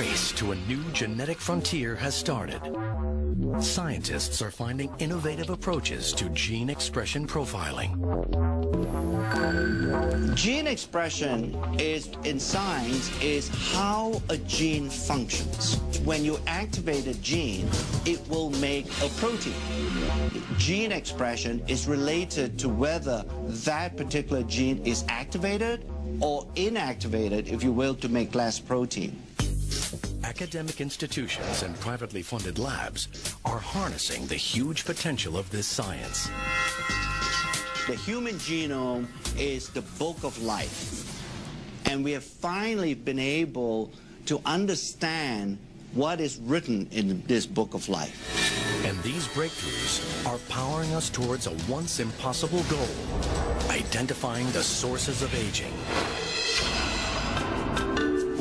race to a new genetic frontier has started. Scientists are finding innovative approaches to gene expression profiling. Gene expression in science is how a gene functions. When you activate a gene, it will make a protein. Gene expression is related to whether that particular gene is activated or inactivated, if you will, to make less protein. Academic institutions and privately funded labs are harnessing the huge potential of this science. The human genome is the book of life, and we have finally been able to understand what is written in this book of life. And these breakthroughs are powering us towards a once impossible goal, identifying the sources of aging.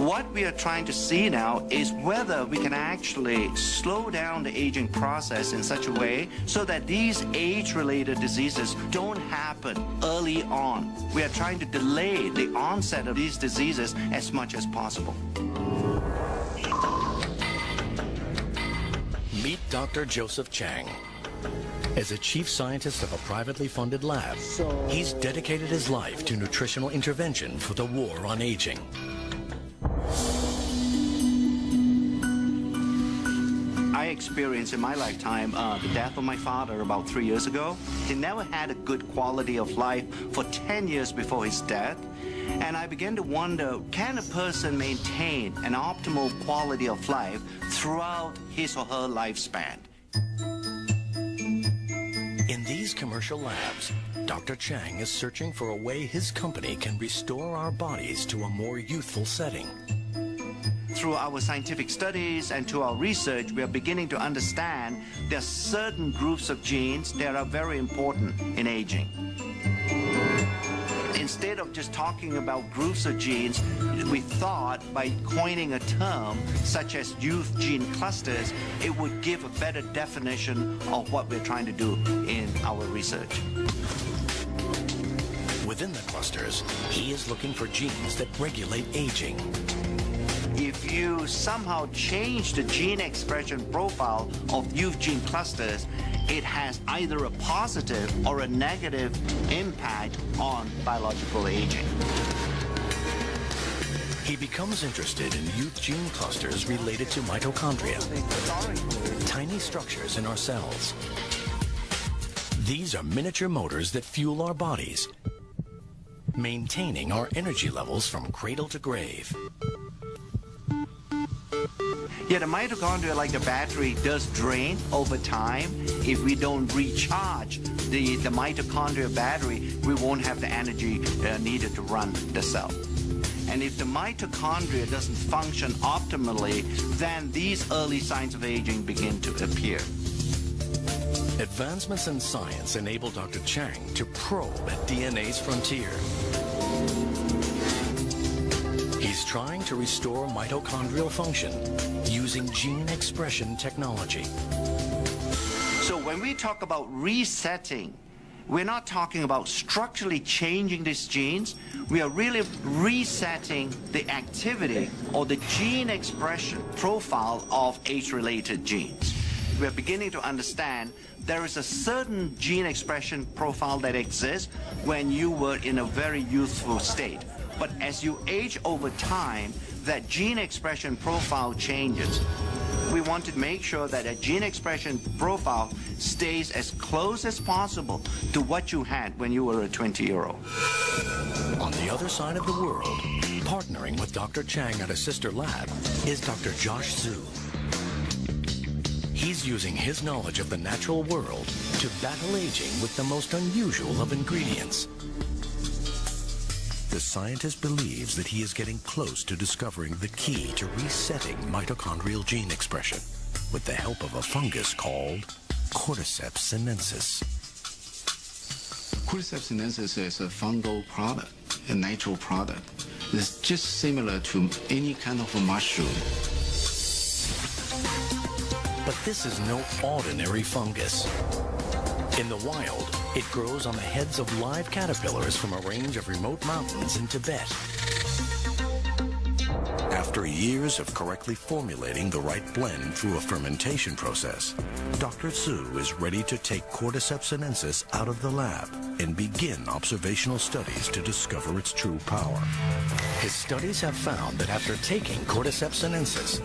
What we are trying to see now is whether we can actually slow down the aging process in such a way so that these age-related diseases don't happen early on. We are trying to delay the onset of these diseases as much as possible. Meet Dr. Joseph Chang. As a chief scientist of a privately funded lab, he's dedicated his life to nutritional intervention for the war on aging. I experienced in my lifetime the death of my father about 3 years ago. He never had a good quality of life for 10 years before his death. And I began to wonder, can a person maintain an optimal quality of life throughout his or her lifespan? In these commercial labs, Dr. Chang is searching for a way his company can restore our bodies to a more youthful setting. Through our scientific studies and to our research, we are beginning to understand there are certain groups of genes that are very important in aging. Instead of just talking about groups of genes, we thought by coining a term such as youth gene clusters, it would give a better definition of what we're trying to do in our research. Within the clusters, he is looking for genes that regulate aging. If you somehow change the gene expression profile of youth gene clusters, it has either a positive or a negative impact on biological aging. He becomes interested in youth gene clusters related to mitochondria, tiny structures in our cells. These are miniature motors that fuel our bodies, maintaining our energy levels from cradle to grave. Yeah, the mitochondria, like the battery, does drain over time. If we don't recharge the mitochondria battery, we won't have the energy needed to run the cell. And if the mitochondria doesn't function optimally, then these early signs of aging begin to appear. Advancements in science enable Dr. Chang to probe at DNA's frontier. He's trying to restore mitochondrial function using gene expression technology. So when we talk about resetting, we're not talking about structurally changing these genes. We are really resetting the activity or the gene expression profile of age-related genes. We're beginning to understand there is a certain gene expression profile that exists when you were in a very youthful state. But as you age over time, that gene expression profile changes. We want to make sure that a gene expression profile stays as close as possible to what you had when you were a 20-year-old. On the other side of the world, partnering with Dr. Chang at a sister lab, is Dr. Josh Zhu. He's using his knowledge of the natural world to battle aging with the most unusual of ingredients. The scientist believes that he is getting close to discovering the key to resetting mitochondrial gene expression with the help of a fungus called Cordyceps sinensis. Cordyceps sinensis is a fungal product, a natural product. It's just similar to any kind of a mushroom. But this is no ordinary fungus. In the wild, it grows on the heads of live caterpillars from a range of remote mountains in Tibet. After years of correctly formulating the right blend through a fermentation process, Dr. Zhu is ready to take Cordyceps sinensis out of the lab and begin observational studies to discover its true power. His studies have found that after taking Cordyceps sinensis,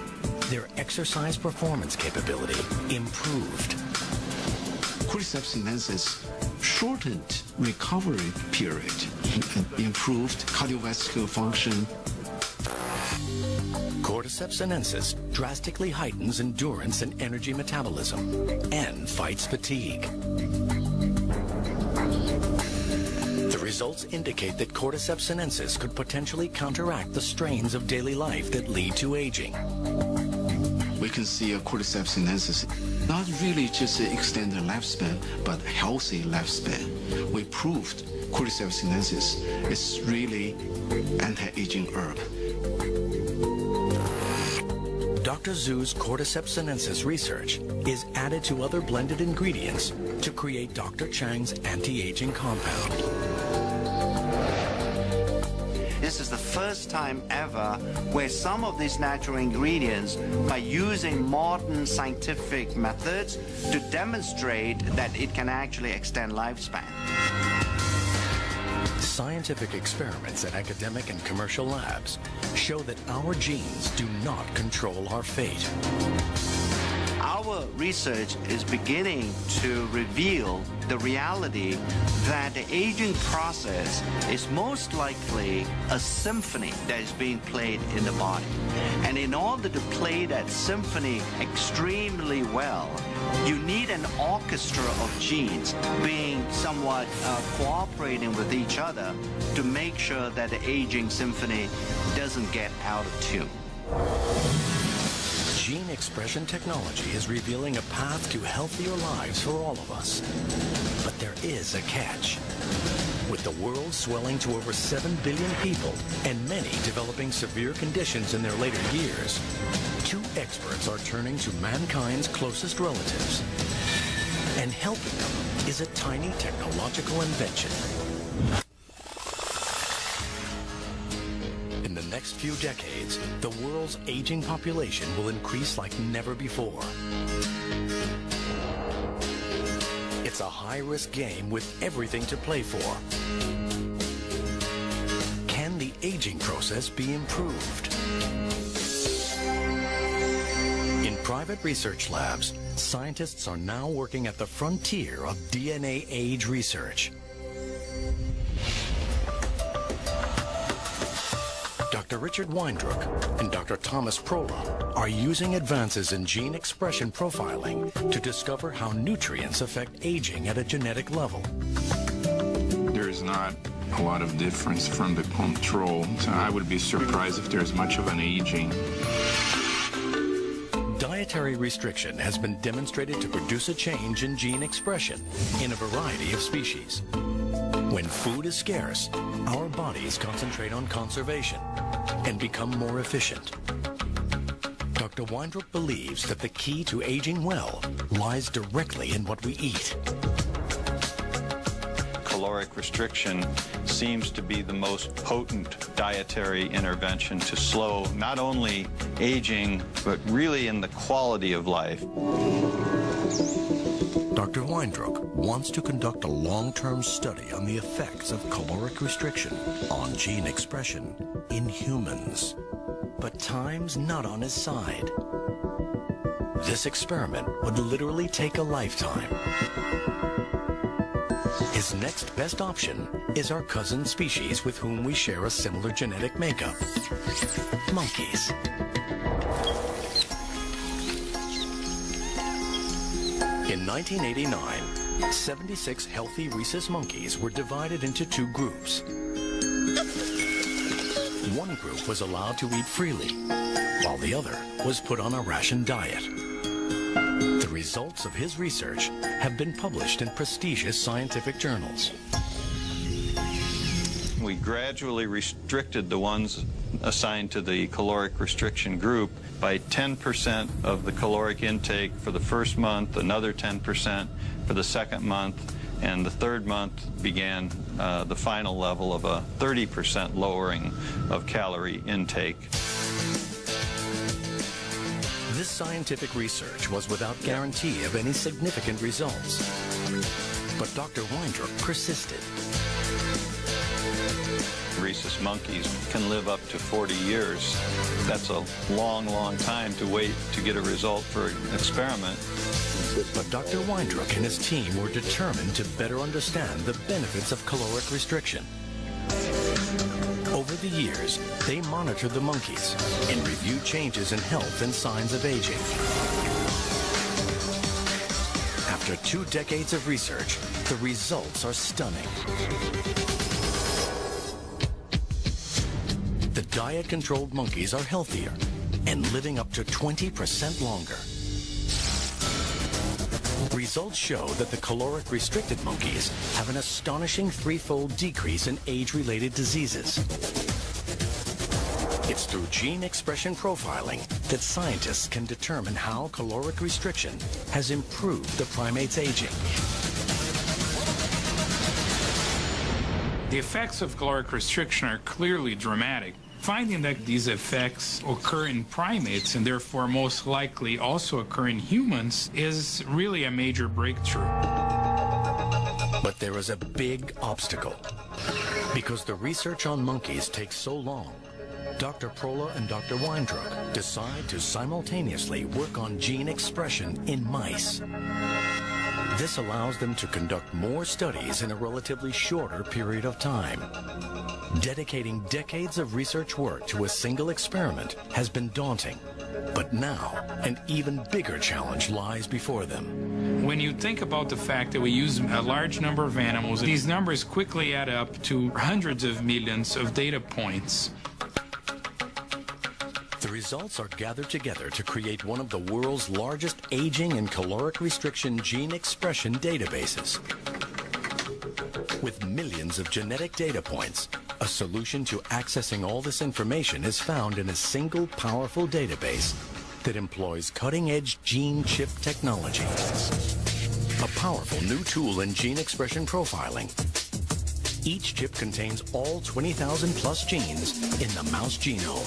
their exercise performance capability improved. Cordyceps sinensis shortened recovery period and improved cardiovascular function. Cordyceps sinensis drastically heightens endurance and energy metabolism and fights fatigue. The results indicate that Cordyceps sinensis could potentially counteract the strains of daily life that lead to aging. We can see a Cordyceps sinensis not really just extend the lifespan, but healthy lifespan. We proved Cordyceps sinensis is really anti-aging herb. Dr. Zhu's Cordyceps sinensis research is added to other blended ingredients to create Dr. Chang's anti-aging compound. This is the first time ever where some of these natural ingredients, by using modern scientific methods, to demonstrate that it can actually extend lifespan. Scientific experiments at academic and commercial labs show that our genes do not control our fate. Our research is beginning to reveal the reality that the aging process is most likely a symphony that is being played in the body. And in order to play that symphony extremely well, you need an orchestra of genes being somewhat cooperating with each other to make sure that the aging symphony doesn't get out of tune. Gene expression technology is revealing a path to healthier lives for all of us. But there is a catch. With the world swelling to over 7 billion people and many developing severe conditions in their later years, two experts are turning to mankind's closest relatives. And helping them is a tiny technological invention. In the next few decades, the world's aging population will increase like never before. It's a high-risk game with everything to play for. Can the aging process be improved? In private research labs, scientists are now working at the frontier of DNA age research. Dr. Richard Weindruck and Dr. Thomas Prola are using advances in gene expression profiling to discover how nutrients affect aging at a genetic level. There is not a lot of difference from the control, so I would be surprised if there's much of an aging. Dietary restriction has been demonstrated to produce a change in gene expression in a variety of species. When food is scarce, our bodies concentrate on conservation and become more efficient. Dr. Weindruck believes that the key to aging well lies directly in what we eat. Caloric restriction seems to be the most potent dietary intervention to slow not only aging, but really in the quality of life. Dr. Weindruck wants to conduct a long-term study on the effects of caloric restriction on gene expression in humans. But time's not on his side. This experiment would literally take a lifetime. His next best option is our cousin species with whom we share a similar genetic makeup: monkeys. In 1989, 76 healthy rhesus monkeys were divided into two groups. One group was allowed to eat freely, while the other was put on a ration diet. The results of his research have been published in prestigious scientific journals. We gradually restricted the ones assigned to the caloric restriction group by 10% of the caloric intake for the first month, another 10% for the second month, and the third month began the final level of a 30% lowering of calorie intake. This scientific research was without guarantee of any significant results. But Dr. Weindruck persisted. Rhesus monkeys can live up to 40 years. That's a long, long time to wait to get a result for an experiment. But Dr. Weindruck and his team were determined to better understand the benefits of caloric restriction. Over the years, they monitored the monkeys and reviewed changes in health and signs of aging. After 2 decades of research, the results are stunning. The diet-controlled monkeys are healthier and living up to 20% longer. Results show that the caloric-restricted monkeys have an astonishing 3-fold decrease in age-related diseases. It's through gene expression profiling that scientists can determine how caloric restriction has improved the primate's aging. The effects of caloric restriction are clearly dramatic. Finding that these effects occur in primates and therefore most likely also occur in humans is really a major breakthrough. But there is a big obstacle. Because the research on monkeys takes so long, Dr. Prola and Dr. Weindruck decide to simultaneously work on gene expression in mice. This allows them to conduct more studies in a relatively shorter period of time. Dedicating decades of research work to a single experiment has been daunting, but now an even bigger challenge lies before them. When you think about the fact that we use a large number of animals, these numbers quickly add up to hundreds of millions of data points. The results are gathered together to create one of the world's largest aging and caloric restriction gene expression databases. With millions of genetic data points, a solution to accessing all this information is found in a single powerful database that employs cutting-edge gene chip technology. A powerful new tool in gene expression profiling. Each chip contains all 20,000 plus genes in the mouse genome.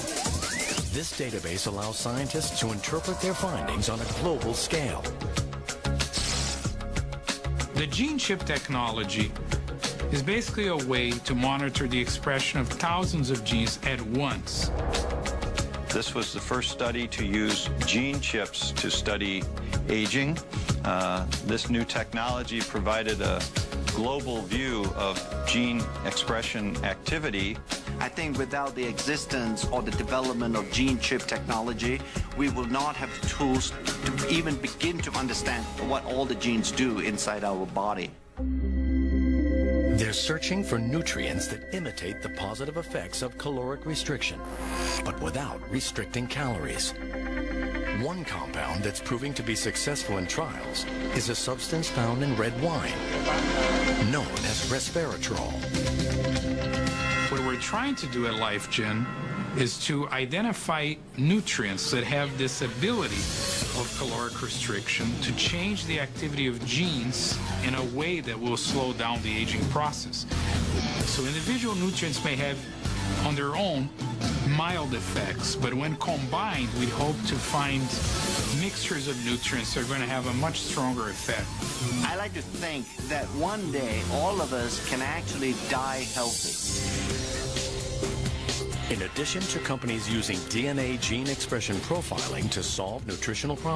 This database allows scientists to interpret their findings on a global scale. The gene chip technology is basically a way to monitor the expression of thousands of genes at once. This was the first study to use gene chips to study aging. This new technology provided a global view of gene expression activity. I think without the existence or the development of gene chip technology, we will not have the tools to even begin to understand what all the genes do inside our body. They're searching for nutrients that imitate the positive effects of caloric restriction, but without restricting calories. One compound that's proving to be successful in trials is a substance found in red wine, known as resveratrol. What we're trying to do at LifeGen is to identify nutrients that have this ability of caloric restriction to change the activity of genes in a way that will slow down the aging process. So individual nutrients may have on their own mild effects, but when combined, we hope to find mixtures of nutrients that are going to have a much stronger effect. I like to think that one day all of us can actually die healthy. In addition to companies using DNA gene expression profiling to solve nutritional problems,